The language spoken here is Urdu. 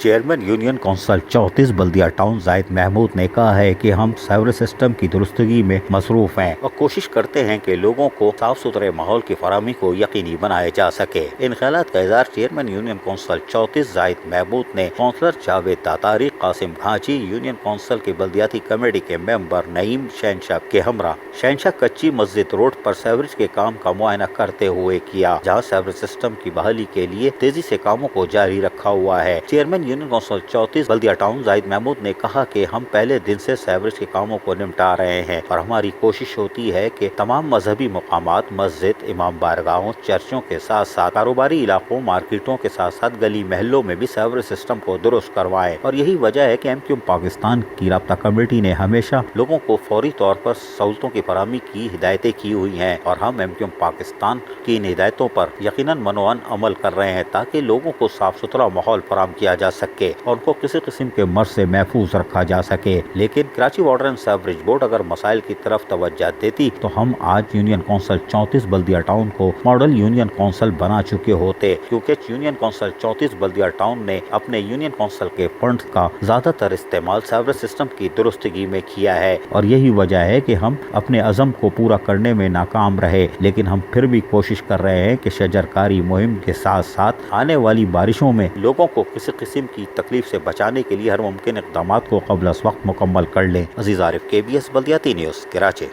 چیئرمین یونین کونسل 34 بلدیہ ٹاؤن زاہد محمود نے کہا ہے کہ ہم سیوریج سسٹم کی درستگی میں مصروف ہیں اور کوشش کرتے ہیں کہ لوگوں کو صاف ستھرے ماحول کی فراہمی کو یقینی بنایا جا سکے۔ ان خیالات کا اظہار chairman union council 34 Zahid Mahmood نے councillor Javed Tatari, Qasim Ghanchi, union council کی بلدیاتی کمیٹی کے ممبر نعیم شہنشاہ کے ہمراہ شہنشاہ کچی مسجد روڈ پر سیوریج کے کام کا معائنہ کرتے ہوئے کیا، جہاں سیوریج سسٹم کی بحالی کے لیے تیزی سے کاموں کو جاری رکھا ہوا ہے۔ چیئرمین یونین کونسل 34 بلدیہ ٹاؤن زاہد محمود نے کہا کہ ہم پہلے دن سے سیوریج کے کاموں کو نمٹا رہے ہیں اور ہماری کوشش ہوتی ہے کہ تمام مذہبی مقامات، مسجد، امام بارگاہوں، چرچوں کے ساتھ ساتھ کاروباری علاقوں، مارکیٹوں کے ساتھ ساتھ گلی محلوں میں بھی سیوریج سسٹم کو درست کروائیں، اور یہی وجہ ہے کہ MQM پاکستان کی رابطہ کمیٹی نے ہمیشہ لوگوں کو فوری طور پر سہولتوں کی فراہمی کی ہدایتیں کی ہوئی ہیں، اور ہم MQM پاکستان کی ان ہدایتوں پر یقیناً منوعن عمل کر رہے ہیں تاکہ لوگوں کو صاف ستھرا ماحول فراہم کیا جا سکے اور ان کو کسی قسم کے مرض سے محفوظ رکھا جا سکے۔ لیکن Karachi water and sewerage board اگر مسائل کی طرف توجہ دیتی تو ہم آج یونین کونسل 34 بلدیہ ٹاؤن کو ماڈل یونین کونسل بنا چکے ہوتے، کیونکہ یونین کونسل 34 بلدیہ ٹاؤن نے اپنے یونین کونسل کے فنڈز کا زیادہ تر استعمال سیوریج سسٹم کی درستگی میں کیا ہے، اور یہی وجہ ہے کہ ہم اپنے عزم کو پورا کرنے میں ناکام رہے۔ لیکن ہم پھر بھی کوشش کر رہے ہیں کہ شجرکاری مہم کے ساتھ ساتھ آنے والی بارشوں میں لوگوں کو کسی قسم کی تکلیف سے بچانے کے لیے ہر ممکن اقدامات کو قبل از وقت مکمل کر لیں۔ عزیز عارف، KBS بلدیاتی نیوز، کراچی۔